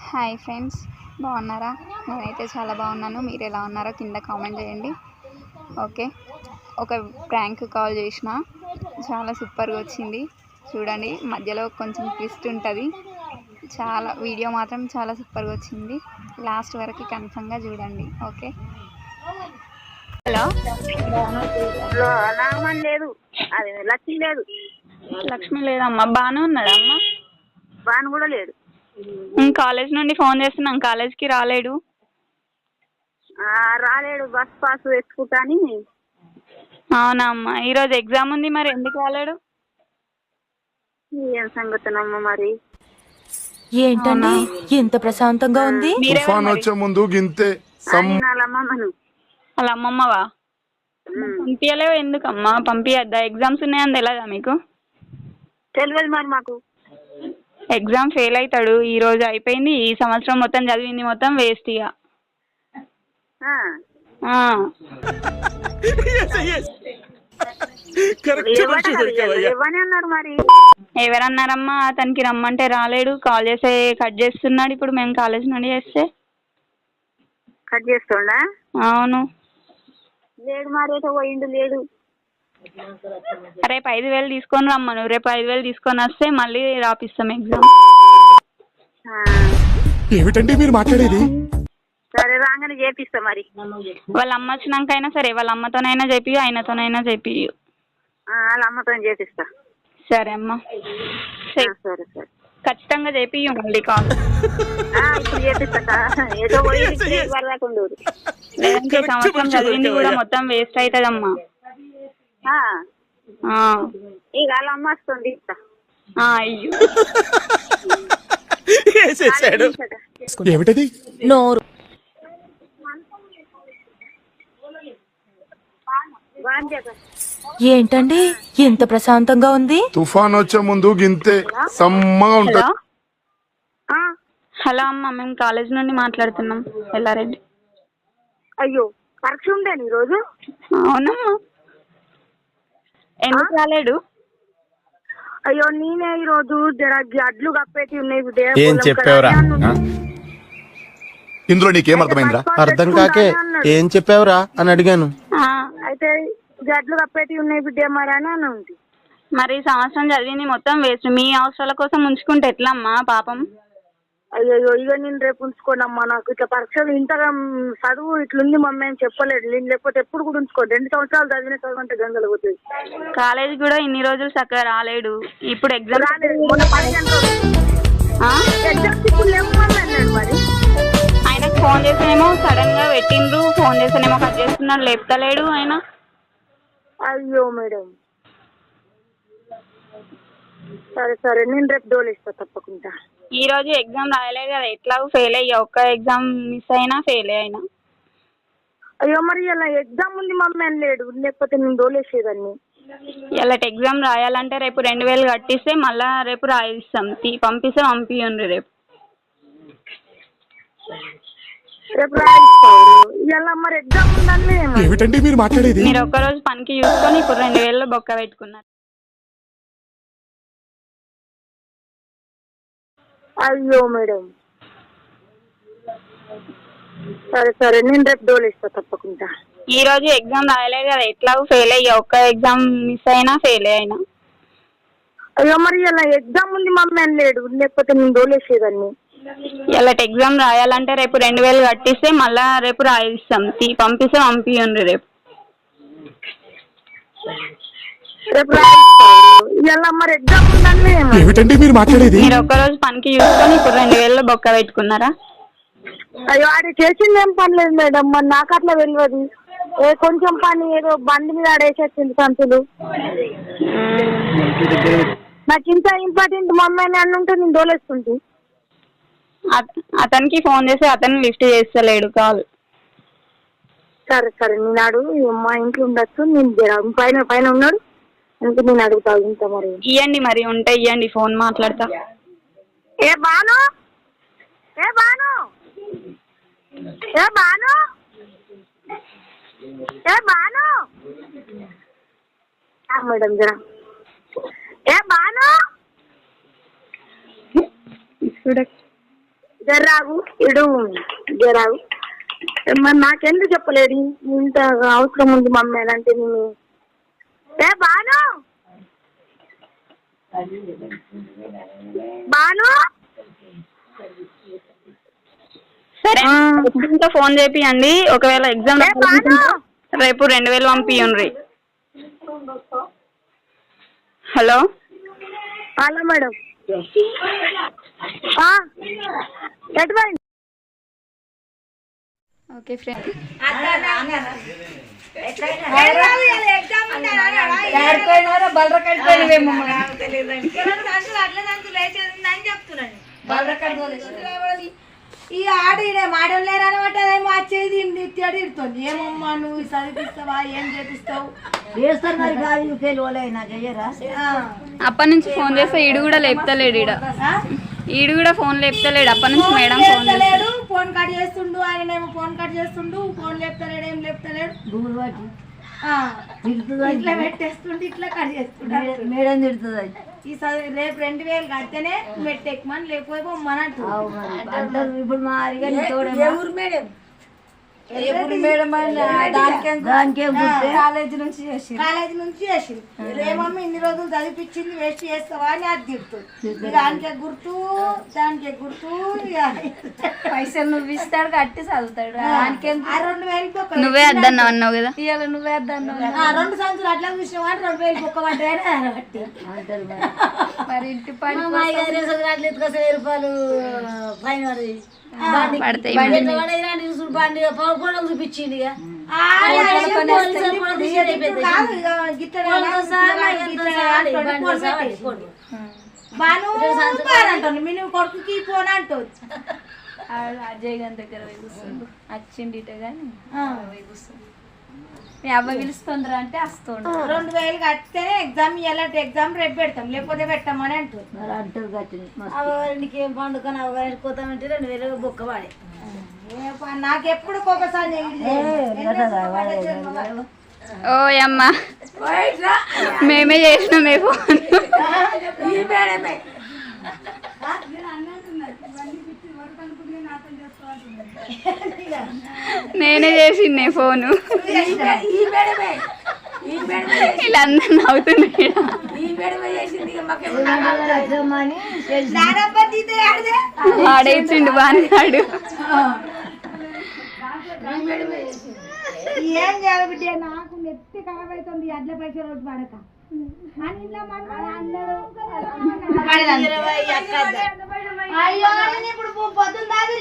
Hi friends, బాగున్నారా? నేనైతే చాలా బాగున్నాను. మీరు ఎలా ఉన్నారో కింద కామెంట్ చేయండి. ఓకే, ఒక ప్రాంక్ కాల్ చేసిన, చాలా సూపర్గా వచ్చింది. చూడండి, మధ్యలో కొంచెం ట్విస్ట్ ఉంటుంది. వీడియో మాత్రం చాలా సూపర్గా వచ్చింది. లాస్ట్ వరకు కన్ఫర్మ్గా చూడండి. ఓకే. హలో, రామన్ లేదు, అది లక్ష్మి లేదు. లక్ష్మి లేదమ్మా. బాగానే ఉన్నాడమ్మా. బాను కూడా లేదు. కాలేజ్ నుండి ఫోన్ చేస్తున్నాం, కాలేజ్కి రాలేడు. రాలేడు, బస్ పాస్ వేసుకుంటా అని. అవునా అమ్మా, ఈరోజు ఎగ్జామ్ ఉంది, మరి ఎందుకు రాలేడు? ఏం సంగతినమ్మా మరి. ఏంటండి ఎంత ప్రశాంతంగా ఉంది? తుఫాన్ వచ్చే ముందు గింతే వాళ్ళ అమ్మమ్మవా? పంపించలేవు ఎందుకమ్మా? పంపించద్దా? ఎగ్జామ్స్ ఉన్నాయని తెలియదా మీకు? తెలియదు మరి మాకు. ఎగ్జామ్ ఫెయిల్ అవుతాడు. ఈ రోజు అయిపోయింది. ఈ సంవత్సరం మొత్తం చదివింది మొత్తం వేస్ట్ ఇక. ఎవరన్నారమ్మా? అతనికి రమ్మంటే రాలేడు. కాల్ చేస్తే కట్ చేస్తున్నాడు. ఇప్పుడు మేము కాలేజ్ నుండి చేస్తే కట్ చేస్తుండా? అవును. లేడు మరి, పోయిండు. లేడు. రేపు 5,000 తీసుకొని రమ్మను. రేపు 5,000 తీసుకొని వస్తే మళ్ళీ రాపిస్తాం ఎగ్జామ్. ఏమిటండి మీరు మాట్లాడేది? సరే, రాగానే చేపిస్తా మరి. వాళ్ళ అమ్మ వచ్చినాకైనా సరే, వాళ్ళ అమ్మతోనైనా చెప్పి, ఆయనతోనైనా చెప్పి. వాళ్ళ అమ్మతో చేపిస్తా. సరే అమ్మా. సరే సరే, ఖచ్చితంగా చెప్పి మళ్ళీ కాల్. ఇప్పుడు చేపిస్తా. ఏదో లేదంటే సంవత్సరం చదివింది కూడా మొత్తం వేస్ట్ అవుతుందమ్మా. ఇక వాళ్ళ అమ్మ వస్తుంది. అయ్యో, ఏమిటది? నోరు ఏంటండి ఎంత ప్రశాంతంగా ఉంది? తుఫాన్ వచ్చే ముందు గింతే సమ్మగా ఉంటుంది. హలో అమ్మా, మేము కాలేజ్ నుండి మాట్లాడుతున్నాం. ఎల్లారెడ్డి. అయ్యో, పరీక్ష ఉండే ఈరోజు? అవునమ్మా. ఎందుకు రాలేడు? అయ్యో, నేనే ఈరోజు అడ్లు కప్పేటి ఉన్నాయి. ఏం చెప్పావురా? ఇందులో నీకేం అర్థమైందిరా? అర్థం కాకే ఏం చెప్పావురా అని అడిగాను. అయితే గడ్లు కప్పేటి ఉన్నాయి బిడ్డ మరి అని ఉంది. మరి సంవత్సరం చదివింది మొత్తం వేస్ట్. మీ అవసరాల కోసం ఉంచుకుంటే ఎట్లా అమ్మా పాపం? అయ్యో, ఇక నేను రేపు ఉంచుకోనమ్మా. నాకు ఇట్లా పరీక్షలు ఇంతగా చదువు ఇట్లుంది మమ్మీ అని చెప్పలేదు. నేను లేకపోతే ఎప్పుడు కూడా ఉంచుకో. 2 సంవత్సరాలు చదివిన చదువు అంటే గంగలు పోతుంది. కాలేజ్ కూడా ఇన్ని రోజులు చక్కగా రాలేడు. ఇప్పుడు ఎగ్జామ్ రాలేదు. మొన్న 15 రోజులు ఎగ్జామ్స్ ఇప్పుడు లేవు మమ్మీ అన్నాడు. మరి ఆయనకు ఫోన్ చేస్తేనేమో సడన్ గా పెట్టిండ్రు. ఫోన్ చేస్తేనేమో కట్ చేస్తున్నాడు, లేపుతలేడు ఆయన. అయ్యో మేడం, సరే సరే, నేను రేపు డోలేస్తా తప్పకుండా. ఈ రోజు ఎగ్జామ్ రాయలేదు కదా, ఎట్లా ఫెయిల్ అయ్యా. ఒక్క ఎగ్జామ్ మిస్ అయినా ఫెయిల్ అయినా. అయ్యో, మరి ఇలా ఎగ్జామ్ ఉంది మమ్మీ అని లేడు, లేకపోతే నేను డోలేసేదాన్ని. ఇలా ఎగ్జామ్ రాయాలంటే రేపు 2,000 కట్టిస్తే మళ్ళా రేపు రాయిస్తాం. పంపిస్తే పంపియండి. రేపు రాయిస్తావు. ఇలా మరి ఎగ్జామ్ ఉందని ఏమిటండి మీరు మాట్లాడేది? మీరు ఒక్కరోజు పనికి చూసుకొని ఇప్పుడు 2,000 బొక్క పెట్టుకున్నారు. అయ్యో మేడం, సరే సరే, నేను రేపు డోలేస్తా తప్పకుండా. ఈ రోజు ఎగ్జామ్ రాయలేదు కదా, ఎట్లా ఫెయిల్ అయ్యా. ఒక్క ఎగ్జామ్ మిస్ అయినా ఫెయిల్ అయినా. అయ్యో, మరి ఇలా ఎగ్జామ్ ఉంది మమ్మీ అని లేడు, లేకపోతే నేను డోలేసేదాన్ని. ఇలా ఎగ్జామ్ రాయాలంటే రేపు 2,000 కట్టిస్తే మళ్ళా రేపు రాయిస్తాం. పంపిస్తే పంపియండి. రేపు ఇలా మరి ఎగ్జామ్ ఉందని ఏమిటండి మీరు మాట్లాడేది? మీరు ఒక్కరోజు పనికి చూసుకొని ఇప్పుడు 2,000 బొక్క పెట్టుకున్నారా? అయ్యో, ఆడ చేసింది ఏం పని లేదు మేడం. మరి నాకు అట్లా తెలియదు. కొంచెం పని ఏదో బండి మీద ఆడేసేసింది సంతులు. నాకు ఇంత ఇంపార్టెంట్ మమ్మీ అని ఉంటే నేను డోలేస్తుంది. అతనికి ఫోన్ చేసి అతను లిఫ్ట్ చేస్తలేడు కాల్. సరే సరే, నేను అడుగు. మా ఇంట్లో ఉండొచ్చు, నేను పైన పైన ఉన్నాడు అందుకే నేను అడుగుతా. ఇంత మరి ఇవ్వండి, మరి ఉంటే ఇవ్వండి, ఫోన్ మాట్లాడతా. ఏ బాను, ఏ బాను, ఏ బాను, ఏ బాను మేడం జరా. ఏ బాను, జర్రాగు ఇడు జరాగు మరి నాకెందుకు చెప్పలేదు ఇంత అవసరం ఉంది మమ్మీ అని అంటే నేను ఏ బాను బాను సరే ఇంకా ఫోన్ చేపియండి. ఒకవేళ ఎగ్జామ్ ఏ బాను రేపు 2000 పంపియండి. హలో హలో మేడం ఎటువంటి ఓకే ఫ్రెండ్, ఈ ఆడ మాడలేరనమాట ఏమో వచ్చేది తిట్టాడు ఇడుతుంది. ఏమమ్మా నువ్వు చదివిస్తావా ఏం చేపిస్తావు చేస్తారు మరి కాదు తెలియలేనా చెయ్యరా. అప్పటి నుంచి ఫోన్ చేస్తే ఈడు కూడా లేపుతలేడు. ఈడు కూడా ఫోన్ లేపుతలేడు. అప్పటి నుంచి మేడం ఫోన్ లేడు, ఫోన్ కట్ చేస్తుండు. ఆయనేమో ఫోన్ కట్ చేస్తుండు, ఫోన్ లేపుతలేడు, ఏం లేపుతలేడు. గూగుల్ బట్టి ఇట్లా పెట్టేస్తుంటే ఇట్లా కట్ చేస్తుండే మేడం తిడుతుంది. ఈ రేపు 2000 కడితేనే పెట్టెక్కమని లేకపోతే పొమ్మని అంటారు. ఇప్పుడు మా ఊరు మేడం కాలేజీ నుంచి చేసి ఏమమ్మా ఇన్ని రోజులు చదివిపించింది వేస్ట్ చేస్తావా అని అది తిడుతుంది. దానికే గుర్తు పైసలు నువ్వు ఇస్తాడు కట్టి చదువుతాడు. 2000 నువ్వే అద్దన్నావు అన్నావు కదా. నువ్వే అద్దన్నావు. 2 సంవత్సరాలు అట్లా చూసినావా 2000 ఒక్క పడ్డాయని మరి ఇంటి పని రూపాయలు ఫైన్ పడతాయి. బండి చూపించింది బాను మినిమం కొడుకుకి ఫోన్ అంటుంది. అజయ్ గారి దగ్గర పోయి కూర్చుండు. వచ్చిండిట కానీ పోయి కూర్చుండు. మీ అవ్వ పిలుస్తుండ్రా అంటే వస్తుండ్రు. 2000 కడితే ఎగ్జామ్ ఇలాంటి ఎగ్జామ్ రేపు పెడతాం లేకపోతే పెట్టామని అంటుంది. అవన్నీ ఏం పండుకొని అవగానిపోతామంటే 2000 బొక్క వాడే నాకెప్పుడు ఒకసారి ఓ అమ్మ మేమే చేసినామే ఫోన్. నేనే చేసిండే ఫోను. వీళ్ళందరూ నవ్వుతున్నాయి. ఆడేసిండు బాగాడు. ఏం చేయాలి బిడ్డ నాకు నెత్తి ఖరాబ్ అవుతుంది అడ్ల పైసలు రోజు పడక అయ్యో ఇప్పుడు పొద్దున్న దాకా